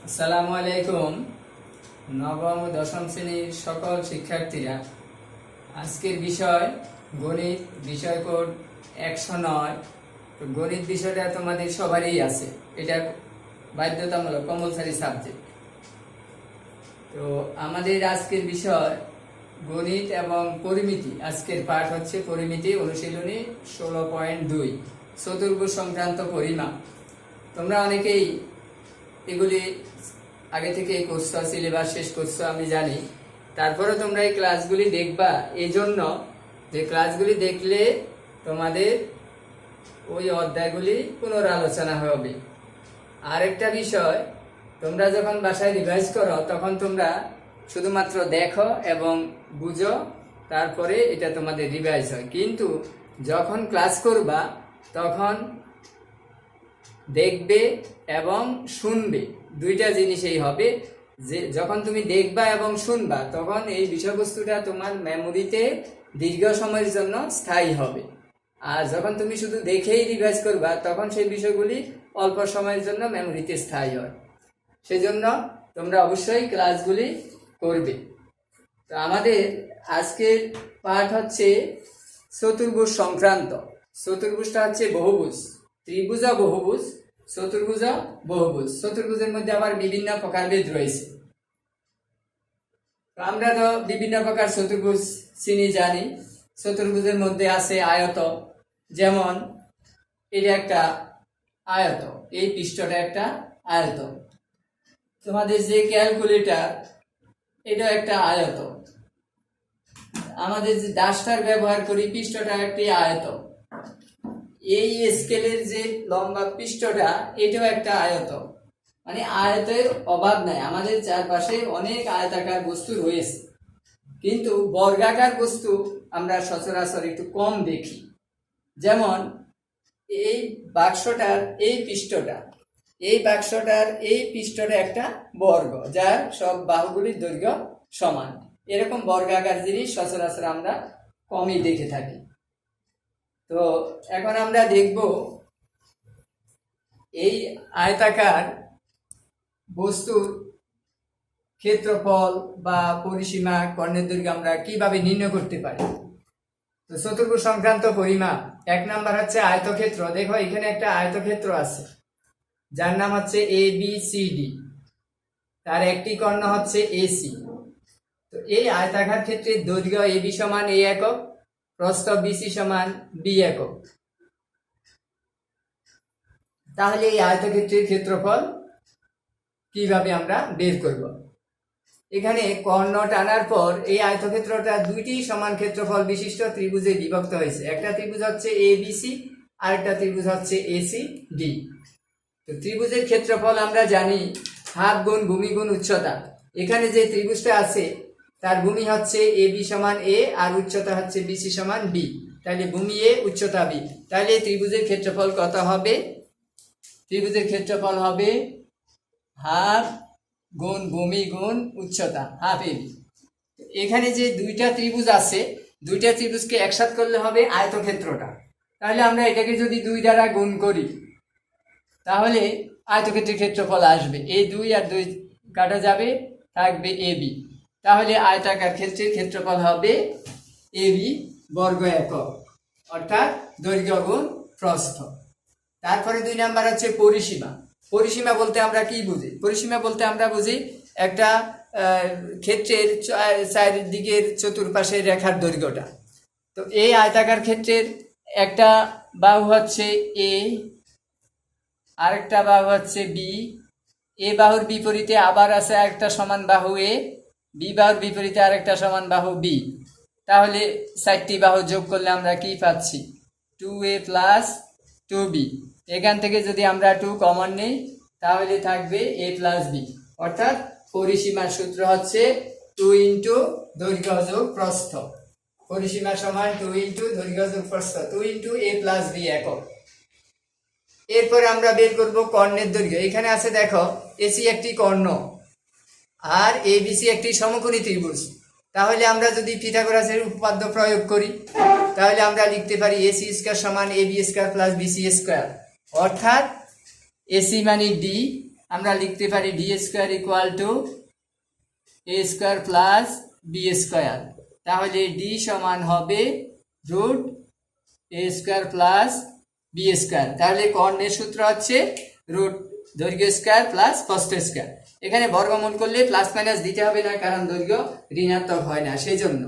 আসসালামু আলাইকুম। নবম ও দশম শ্রেণীর সকল শিক্ষার্থীরা, আজকের বিষয় গণিত, বিষয় কোড 109। তো গণিত বিষয়টা তোমাদের সবারই আছে, এটা বাধ্যতামূলক কম্পালসারি সাবজেক্ট। তো আমাদের আজকের বিষয় গণিত এবং পরিমিতি। আজকের পাঠ হচ্ছে পরিমিতি অনুশীলনী 16.2 চতুর্ভুজ সংক্রান্ত পরিমাপ। তোমরা অনেকেই এগুলি আগে থেকে করছো, সিলেবাস শেষ করছো আমি জানি। তারপরে তোমরা এই ক্লাসগুলি দেখবা, এই জন্য যে ক্লাসগুলি দেখলে তোমাদের ওই অধ্যায়গুলি পুনরালোচনা হবে। আরেকটা বিষয়, তোমরা যখন বাসায় রিভাইজ করো তখন তোমরা শুধুমাত্র দেখো এবং বুঝো, তারপরে এটা তোমাদের রিভাইজ হয়। কিন্তু যখন ক্লাস করবা তখন দেখবে এবং শুনবে, দুইটা জিনিসই হবে। যে যখন তুমি দেখবা এবং শুনবা তখন এই বিষয়বস্তুটা তোমার মেমোরিতে দীর্ঘ সময়ের জন্য স্থায়ী হবে। আর যখন তুমি শুধু দেখেই রিভাইজ করবা তখন সেই বিষয়গুলি অল্প সময়ের জন্য মেমোরিতে স্থায়ী হয়। সেজন্য তোমরা অবশ্যই ক্লাসগুলি করবে। তো আমাদের আজকের পাঠ হচ্ছে চতুর্ভুজ সংক্রান্ত। চতুর্ভুজটা হচ্ছে বহুভুজ, ত্রিভুজ বহুভুজ, চতুর্ভুজ বহুভুজ। চতুর্ভুজের মধ্যে আবার বিভিন্ন প্রকারভেদ রয়েছে। তো আমরা তো বিভিন্ন প্রকার চতুর্ভুজ চিনি, জানি। চতুর্ভুজের মধ্যে আছে আয়ত, যেমন এটা একটা আয়ত, এই পৃষ্ঠটা একটা আয়ত। তোমাদের যে ক্যালকুলেটর, এটা একটা আয়ত। আমাদের যে ডাস্টার ব্যবহার করি, পৃষ্ঠটা একটি আয়ত। এই স্কেলের যে লম্বা পৃষ্ঠটা, এটাও একটা আয়ত। মানে আয়তের অভাব নাই, আমাদের চারপাশে অনেক আয়তাকার বস্তু রয়েছে, কিন্তু বর্গাকার বস্তু আমরা সচরাচর একটু কম দেখি। যেমন এই বাক্সটার এই পৃষ্ঠটা, এই বাক্সটার এই পৃষ্ঠটা একটা বর্গ, যার সব বাহুগুলির দৈর্ঘ্য সমান। এরকম বর্গাকার জিনিস সচরাচর আমরা কমই দেখে থাকি। তো এখন আমরা দেখব এই আয়তাকার বস্তুর ক্ষেত্রফল বা পরিসীমা, কর্ণের দৈর্ঘ্য আমরা কিভাবে নির্ণয় করতে পারি। তো চতুর্ভুজ সংক্রান্ত পরিমাপ, 1 নাম্বার হচ্ছে আয়তক্ষেত্র। দেখো এখানে একটা আয়তক্ষেত্র আছে যার নাম হচ্ছে ABCD, তার একটি কর্ণ হচ্ছে AC। তো এই আয়তাকার ক্ষেত্রের দৈর্ঘ্য AB সমান A একক, প্রস্থ BC সমান B একক। তাহলে এই আয়তক্ষেত্রের ক্ষেত্রফল কিভাবে আমরা বের করব? এখানে কর্ণ টানার পর এই আয়তক্ষেত্রটা দুইটি সমান ক্ষেত্রফল বিশিষ্ট ত্রিভুজে বিভক্ত হয়েছে। একটা ত্রিভুজ হচ্ছে ABC, আরেকটা ত্রিভুজ হচ্ছে ACD। তো ত্রিভুজের ক্ষেত্রফল আমরা জানি হাফ গুণ ভূমি গুণ উচ্চতা। এখানে যে ত্রিভুজটা আছে তার ভূমি হচ্ছে AB সমান A আর উচ্চতা হচ্ছে BC সমান B। তাহলে ভূমি A, উচ্চতা B। তাহলে ত্রিভুজের ক্ষেত্রফল কত হবে? ত্রিভুজের ক্ষেত্রফল হবে হাফ গুণ ভূমি গুণ উচ্চতা, হাফ AB। এখানে যে দুইটা ত্রিভুজ আছে, দুইটা ত্রিভুজকে একসাথ করলে হবে আয়তক্ষেত্রটা। তাহলে আমরা এটাকে যদি 2 দ্বারা গুণ করি তাহলে আয়তক্ষেত্রের ক্ষেত্রফল আসবে। এই 2 আর 2 কাটা যাবে, থাকবে AB। তাহলে আয়তাকার ক্ষেত্রের ক্ষেত্রফল হবে AB বর্গ একক, অর্থাৎ দৈর্ঘ্য গুণ প্রস্থ। তারপরে 2 নাম্বার হচ্ছে পরিসীমা। পরিসীমা বলতে আমরা কি বুঝি? পরিসীমা বলতে আমরা বুঝি একটা ক্ষেত্রের চারিদিকের চতুর্পাশের রেখার দৈর্ঘ্যটা। তো এই আয়তাকার ক্ষেত্রের একটা বাহু হচ্ছে A, আরেকটা বাহু হচ্ছে B। এ বাহুর বিপরীতে আবার আছে আরেকটা সমান বাহু A, B বাহুর বিপরীতে আরেকটা সমান বাহু B। তাহলে 4টি বাহু যোগ করলে আমরা কি পাচ্ছি? 2A plus 2B। এখান থেকে যদি আমরা 2 কমন নেই তাহলে থাকবে A প্লাস B। অর্থাৎ পরিসীমার সূত্র হচ্ছে 2 ইন্টু দৈর্ঘ্য যোগ প্রস্থ। পরিসীমা সমান 2 ইন্টু দৈর্ঘ্য যোগ প্রস্থ, 2 ইন্টু A প্লাস B একক। এরপরে আমরা বের করব কর্ণের দৈর্ঘ্য। এখানে আছে দেখো AC একটি কর্ণ আর ABC একটি সমকোণী ত্রিভুজ। তাহলে আমরা যদি পিথাগোরাসের উপপাদ্য প্রয়োগ করি তাহলে আমরা লিখতে পারি AC স্কয়ার সমান AB square plus BC square. অর্থাৎ AC মানে D আমরা লিখতে পারি D square equal to A square plus B square. তাহলে ডি সমান হবে root A square plus B square. তাহলে কর্ণের সূত্র হচ্ছে রুট দৈর্ঘ্য স্কোয়ার প্লাস প্রস্থ স্কোয়ার। এখানে বর্গমূল করলে প্লাস মাইনাস দিতে হবে না, কারণ দৈর্ঘ্য ঋণাত্মক হয় না, সেই জন্য।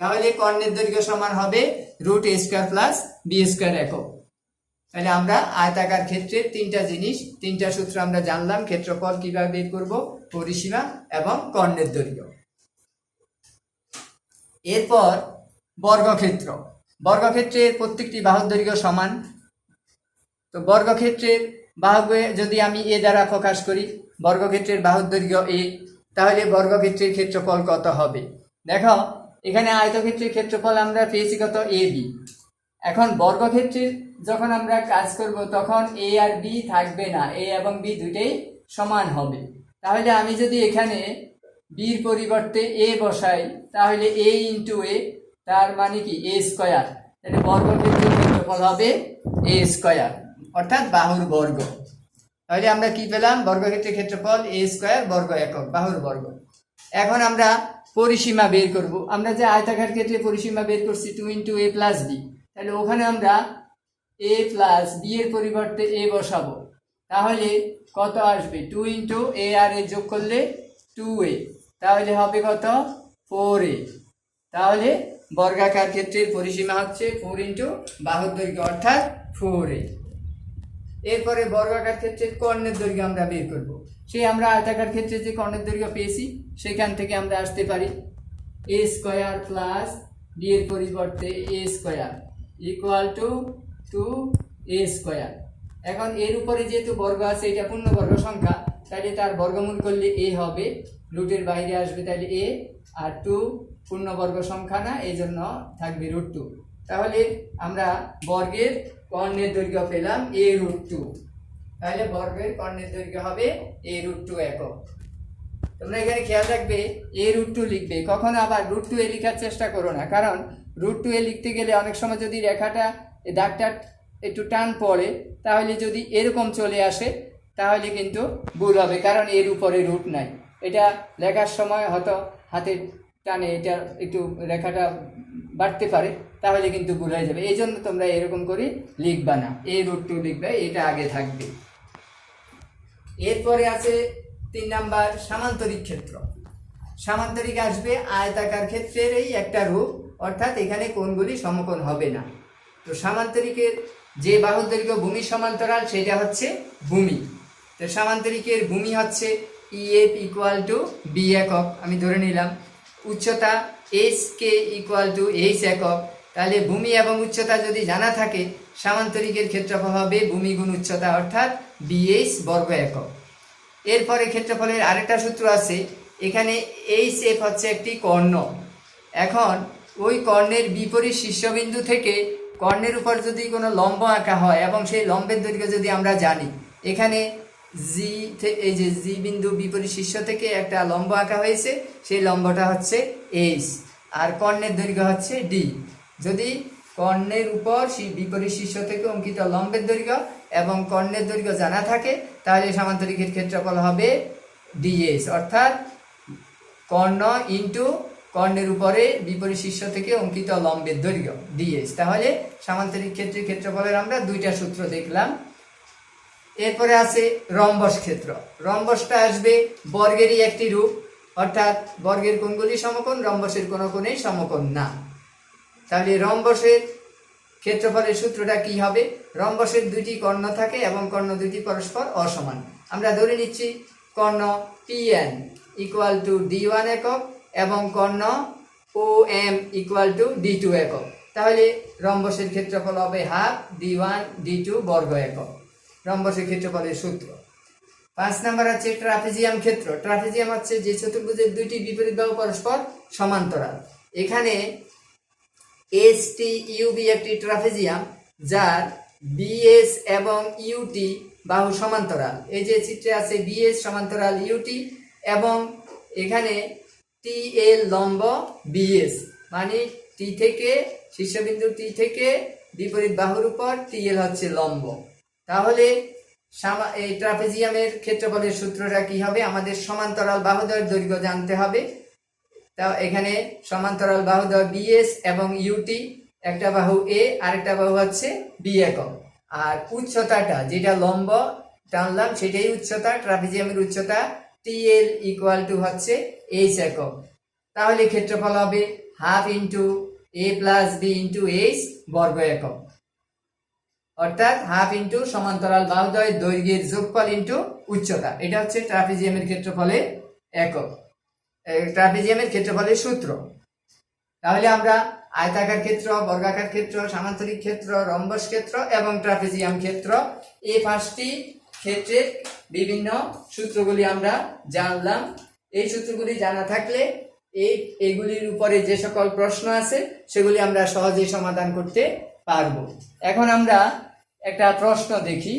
তাহলে কর্ণের দৈর্ঘ্য সমান হবে root A square plus B square একক। তাহলে আমরা আয়তাকার ক্ষেত্রে তিনটা সূত্র আমরা জানলাম। ক্ষেত্রফল কিভাবে বের করব, পরিসীমা এবং কর্ণের দৈর্ঘ্য। এরপর বর্গক্ষেত্র। বর্গক্ষেত্রের প্রত্যেকটি বাহুর দৈর্ঘ্য সমান। তো বর্গক্ষেত্রের বাহুকে যদি আমি এ দ্বারা প্রকাশ করি, বর্গক্ষেত্রের বাহুর দৈর্ঘ্য এ, তাহলে বর্গক্ষেত্রের ক্ষেত্রফল কত হবে? দেখো এখানে আয়তক্ষেত্রের ক্ষেত্রফল আমরা পেয়েছি কত, এ বি। এখন বর্গক্ষেত্রের যখন আমরা কাজ করব তখন এ আর বি থাকবে না, এ এবং বি দুইটাই সমান হবে। তাহলে আমি যদি এখানে বির পরিবর্তে এ বসাই, তাহলে এ ইন্টু এ, তার মানে কি এ স্কোয়ার। তাহলে বর্গক্ষেত্রের ক্ষেত্রফল হবে এ স্কোয়ার, অর্থাৎ বাহুর বর্গ। তাহলে আমরা কি পেলাম, বর্গক্ষেত্রের ক্ষেত্রফল এ স্কোয়ার বর্গ একক, বাহুর বর্গ। এখন আমরা পরিসীমা বের করব। আমরা যে আয়তাকার ক্ষেত্রে পরিসীমা বের করছি 2 ইন্টু এ প্লাস বি, তাহলে ওখানে আমরা এ প্লাস বি এর পরিবর্তে এ বসাবো। তাহলে কত আসবে, 2 ইন্টু এ আর এ যোগ করলে 2a, তাহলে হবে কত, 4a। তাহলে বর্গাকার ক্ষেত্রের পরিসীমা হচ্ছে 4 ইন্টু বাহুর দৈর্ঘ্য, অর্থাৎ 4a। এরপরে বর্গাকার ক্ষেত্রের কর্ণের দৈর্ঘ্য আমরা বের করব। সেই আমরা আয়তাকার ক্ষেত্রে যে কর্ণের দৈর্ঘ্য পেয়েছি সেখান থেকে আমরা আসতে পারি এ স্কোয়ার প্লাস বি এর পরিবর্তে a square equal to 2a square. এখন এর উপরে যেহেতু বর্গ আছে, এটা পূর্ণবর্গ সংখ্যা, তাহলে তার বর্গমূল করলে এ হবে, রুটের বাইরে আসবে, তাহলে এ, আর 2 পূর্ণবর্গ সংখ্যা না, এই জন্য থাকবে √2। তাহলে আমরা বর্গের কর্ণের দৈর্ঘ্য পেলাম এ √2। তাহলে বর্গের কর্ণের দৈর্ঘ্য হবে এ √2 একক। তোমরা এখানে খেয়াল রাখবে, এ √2 লিখবে, কখনো আবার √2a লেখার চেষ্টা করো না, কারণ √2a লিখতে গেলে অনেক সময় যদি রেখাটা দাগটা একটু টান পড়ে, তাহলে যদি এরকম চলে আসে তাহলে কিন্তু ভুল হবে, কারণ এর উপরে রুট নাই। এটা লেখার সময় হয়তো হাতের টানে এটা একটু রেখাটা বাড়তে পারে, তাহলে কিন্তু ভুল হয়ে যাবে। এই জন্য তোমরা এরকম করে লিখবা না, এ √2 লিখবে, এটা আগে থাকবে। এরপরে আছে 3 নাম্বার সামান্তরিক ক্ষেত্র। সামান্তরিক আসবে আয়তাকার ক্ষেত্রেরই একটা রূপ, অর্থাৎ এখানে কোণগুলি সমকোণ হবে না। তো সামান্তরিকের যে বাহুর দৈর্ঘ্য ভূমির সমান্তরাল সেটা হচ্ছে ভূমি। তো সামান্তরিকের ভূমি হচ্ছে EF ইকুয়াল টু বি একক, আমি ধরে নিলাম। উচ্চতা HK ইকুয়াল টু H একক। তাহলে ভূমি এবং উচ্চতা যদি জানা থাকে, সামান্তরিকের ক্ষেত্রফল হবে ভূমি গুণ উচ্চতা, অর্থাৎ BH বর্গ একক। এরপরে ক্ষেত্রফলের আরেকটা সূত্র আছে, এখানে HF হচ্ছে একটি কর্ণ। এখন ওই কর্ণের বিপরীত শীর্ষবিন্দু থেকে কর্ণের উপর যদি কোনো লম্ব আঁকা হয় এবং সেই লম্বের দৈর্ঘ্য যদি আমরা জানি, এখানে এই যে জি বিন্দু বিপরীত শীর্ষ থেকে একটা লম্ব আঁকা হয়েছে, সেই লম্বটা হচ্ছে H, আর কর্ণের দৈর্ঘ্য হচ্ছে D। যদি কর্ণের উপর বিপরীত শীর্ষ থেকে অঙ্কিত লম্বের দৈর্ঘ্য এবং কর্ণের দৈর্ঘ্য জানা থাকে, তাহলে সামান্তরিকের ক্ষেত্রফল হবে DH, অর্থাৎ কর্ণ ইন্টু কর্ণের উপরে বিপরীত শীর্ষ থেকে অঙ্কিত লম্বের দৈর্ঘ্য DH। তাহলে সামান্তরিক ক্ষেত্রের ক্ষেত্রফলের আমরা দুইটা সূত্র দেখলাম। এরপরে আছে রম্বস ক্ষেত্র। রম্বসটা আসবে বর্গেরই একটি রূপ, অর্থাৎ বর্গের কোণগুলি সমকোণ, রম্বসের কোনো কোণেই সমকোণ না। তাহলে রম্বসের ক্ষেত্রফলের সূত্রটা কি হবে, রম্বসের দুইটি কর্ণ থাকে এবং কর্ণ দুইটি পরস্পর অসমান। আমরা ধরে নিচ্ছি কর্ণ PN ইকুয়াল টু D1 একক এবং কর্ণ OM ইকুয়াল টু D2 একক। তাহলে রম্বসের ক্ষেত্রফল হবে হাফ D1 D2 বর্গ একক, রম্বসের ক্ষেত্রফলের সূত্র। 5 নাম্বার আছে ট্রাপিজিয়াম ক্ষেত্র। ট্রাপিজিয়াম হচ্ছে যে চতুর্ভুজের দুইটি বিপরীত বাহু পরস্পর সমান্তরাল। এখানে STUB একটি ট্রাপিজিয়াম, যার BS এবং UT বাহু সমান্তরাল। এই যে চিত্রে আছে BS সমান্তরাল UT, এবং এখানে TL লম্ব BS, মানে T থেকে শীর্ষবিন্দু T থেকে বিপরীত বাহুর উপর TL হচ্ছে লম্ব। তাহলে এই ট্রাপিজিয়ামের ক্ষেত্রফলের সূত্রটা কি হবে? আমাদের সমান্তরাল বাহুদ্বয়ের দৈর্ঘ্য জানতে হবে। তা এখানে সমান্তরাল বাহুদ্বয় বিএস এবং ইউটি, একটা বাহু এ আরেকটা বাহু হচ্ছে বি একক, আর উচ্চতাটা যেটা লম্ব টানলাম সেটাই উচ্চতা, ট্রাপিজিয়ামের উচ্চতা টিএল ইকুয়াল টু হচ্ছে এইচ একক। তাহলে ক্ষেত্রফল হবে হাফ ইন্টু এ প্লাস বি ইন্টু এইচ বর্গ একক, অর্থাৎ হাফ ইন্টু সমান্তরাল বাহুদ্বয়ের দৈর্ঘ্যের যোগফল ইন্টু উচ্চতা। এটা হচ্ছে ট্রাপিজিয়ামের ক্ষেত্রফলের একক, ট্রাপিজিয়ামের ক্ষেত্রফলের সূত্র। তাহলে আমরা আয়তাকার ক্ষেত্র, বর্গাকার ক্ষেত্র, সামান্তরিক ক্ষেত্র, রম্বস ক্ষেত্র এবং ট্রাপিজিয়াম ক্ষেত্র, এই 5টি ক্ষেত্রের বিভিন্ন সূত্রগুলি আমরা জানলাম। এই সূত্রগুলি জানা থাকলে এইগুলির উপরে যে সকল প্রশ্ন আছে সেগুলি আমরা সহজেই সমাধান করতে পারব। এখন আমরা একটা প্রশ্ন দেখি।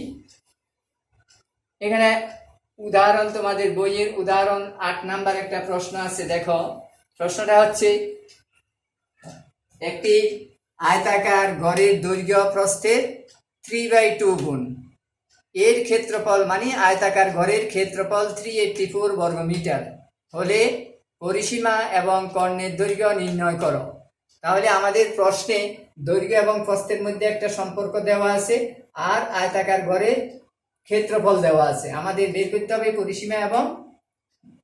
এখানে উদাহরণ, তোমাদের বইয়ের উদাহরণ 8 নাম্বার একটা প্রশ্ন আছে। দেখো, প্রশ্নটা হচ্ছে একটি আয়তাকার ঘরের দৈর্ঘ্য প্রস্থের 3/2 গুণ, এর ক্ষেত্রফল মানে আয়তাকার ঘরের ক্ষেত্রফল 384 বর্গ মিটার হলে পরিসীমা এবং কর্ণের দৈর্ঘ্য নির্ণয় করো। তাহলে আমাদের প্রশ্নে দৈর্ঘ্য এবং প্রস্থের মধ্যে একটা সম্পর্ক দেওয়া আছে, আর আয়তাকার ঘরের ক্ষেত্রফল দেওয়া আছে। আমাদের বের করতে হবে পরিসীমা এবং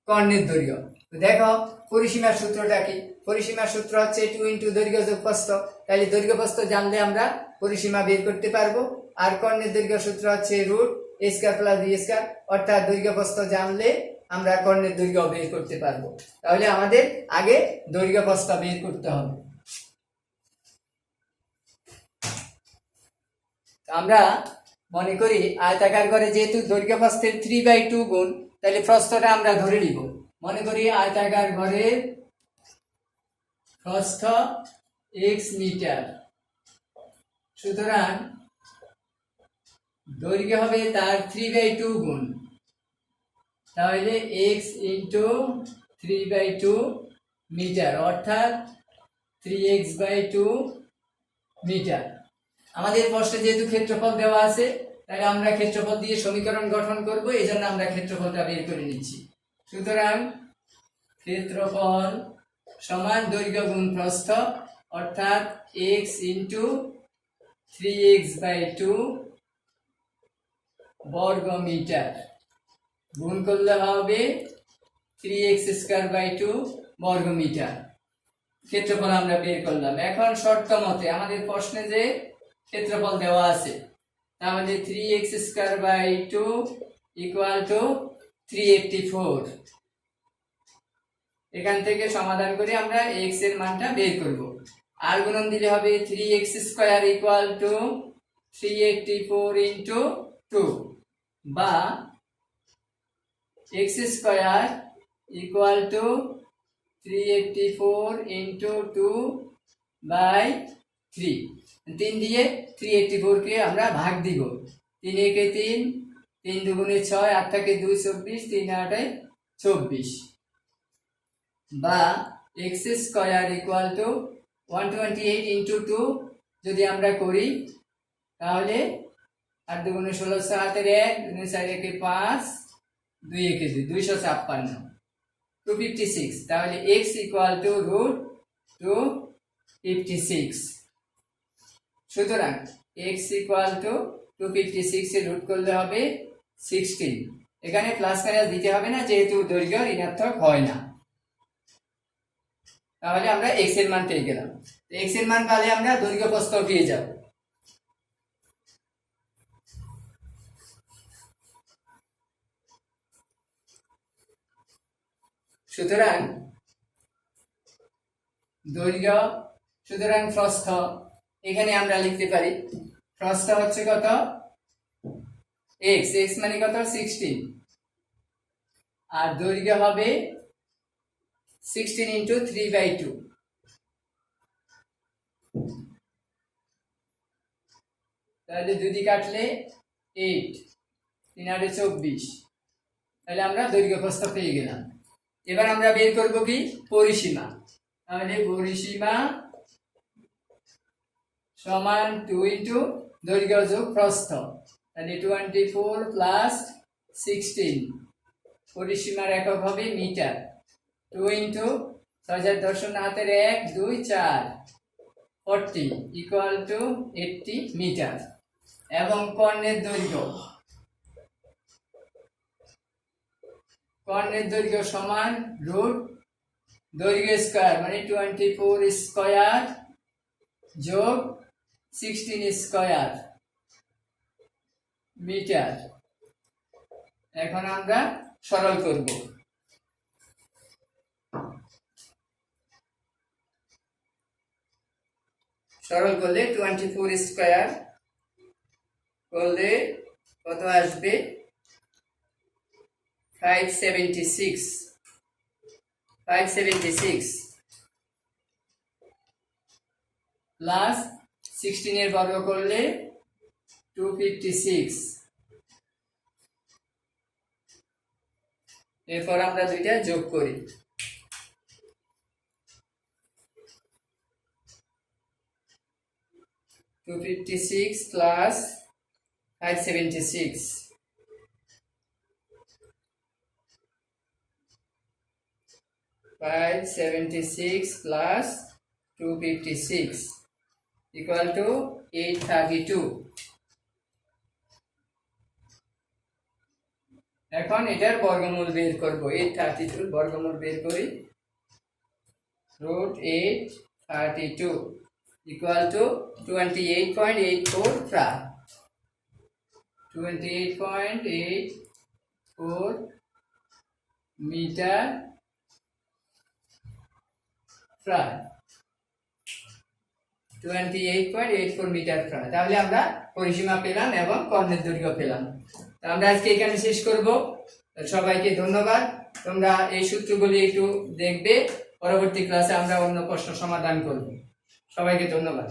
কর্ণের দৈর্ঘ্য। দেখো পরিসীমার সূত্রটা কি? পরিসীমার সূত্র হচ্ছে 2 ইন্টু দৈর্ঘ্য যোগ প্রস্থ। তাহলে দৈর্ঘ্য প্রস্থ জানলে আমরা পরিসীমা বের করতে পারবো। আর কর্ণের দৈর্ঘ্য সূত্র হচ্ছে রুট এ স্কয়ার প্লাস বি স্কয়ার, অর্থাৎ দৈর্ঘ্য প্রস্থ জানলে আমরা কর্ণের দৈর্ঘ্য বের করতে পারবো। তাহলে আমাদের আগে দৈর্ঘ্য প্রস্থ বের করতে হবে। আমরা মনে করি আয়তাকার ঘরে যেহেতু দৈর্ঘ্য প্রস্থের 3/2 গুণ, তাহলে প্রস্থটা আমরা ধরে নিব। মনে করি আয়তাকার ঘরের প্রস্থ x মিটার, সুতরাং দৈর্ঘ্য হবে তার 3/2 গুণ, তাহলে x ইন্টু 3/2 মিটার, অর্থাৎ 3x/2 মিটার। আমাদের প্রশ্নে যেহেতু ক্ষেত্রফল দেওয়া আছে, তাহলে আমরা ক্ষেত্রফল দিয়ে সমীকরণ গঠন করব, এই জন্য আমরা ক্ষেত্রফলটা বের করে নিচ্ছি। সুতরাং ক্ষেত্রফল সমান দৈর্ঘ্য গুণ প্রস্থ, অর্থাৎ x ইন্টু 3x/2 বর্গ মিটার গুণ করলে হবে 3x²/2 বর্গ মিটার। ক্ষেত্রফল আমরা বের করলাম। এখন শর্ত মতে আমাদের প্রশ্নে যে ক্ষেত্রফল দেওয়া আছে, তাহলে 3x²/2 ইকুয়াল টু 384। এখান থেকে সমাধান করে আমরা x এর মানটা বের করব। আর গুণন দিলে হবে 3x² ইকুয়াল টু 384 ইন্টু 2, বা x² ইকুয়াল টু 384 ইন্টু 2/3। 3 দিয়ে 384 কে আমরা ভাগ দিব। 3 একে 3, 3 দুগুণে 6, 8 থাকে 2 24, 3 8 24, বা x² ইকুয়াল টু 128 ইন্টু 2 যদি আমরা করি, তাহলে 8 দুগুণে 16, 7 1, 2 4 একে 5, 2 একে 2, 256, 256। তাহলে x ইকুয়াল টু রুট 256। সুতরাং x ইকুয়াল টু 256 এর রুট করলে হবে 16। এখানে প্লাস মাইনাস দিতে হবে না, যেহেতু দৈর্ঘ্য ঋণাত্মক হয় না। তাহলে আমরা x এর মান পেয়ে গেলাম। x এর মান পেলে আমরা দৈর্ঘ্য প্রস্থ পেয়ে যাব। সুতরাং দৈর্ঘ্য, সুতরাং প্রস্থ এখানে আমরা লিখতে পারি, প্রস্থ হচ্ছে কত? x, x মানে কত? 16, আর দৈর্ঘ্য হবে 16 ইন্টু 3/2। তাহলে 2 দিয়ে কাটলে 8, 3 8 24। তাহলে আমরা দৈর্ঘ্য প্রস্থ পেয়ে গেলাম। এবার আমরা বের করব কি? পরিসীমা। তাহলে পরিসীমা সমান 2 ইন্টু দৈর্ঘ্য যোগ প্রস্থ। তাহলে 24 প্লাস 16, পরিসীমার একক হবে মিটার। 2 ইন্টু 6000 হাতের 1 2 4 40 ইকুয়াল টু 80 মিটার। এবং কর্ণের দৈর্ঘ্য সমান রুট দৈর্ঘ্য স্কয়ার, মানে 24 স্কয়ার যোগ 16 স্কয়ার মিটার। এখন আমরা সরল করব। সরল করলে 24 স্কয়ার করলে কত আসবে? 576 প্লাস 16 এর বর্গ করলে 256। এরপর আমরা দুইটা যোগ করি। 256 প্লাস 576 প্লাস 256 ইকুয়াল টু 832। এখন এটার বর্গমূল বের করব। 832 বর্গমূল বের করি। রুট 832 ইকুয়াল টু 28.84 প্রায় 28.84 মিটার প্রায় 28.84 মিটার প্রায়। তাহলে আমরা পরিসীমা পেলাম এবং কর্ণের দৈর্ঘ্য পেলাম। আমরা আজকে এখানে শেষ করব। সবাইকে ধন্যবাদ। তোমরা এই সূত্রগুলি একটু দেখবে, পরবর্তী ক্লাসে আমরা অন্য প্রশ্ন সমাধান করব। সবাইকে ধন্যবাদ।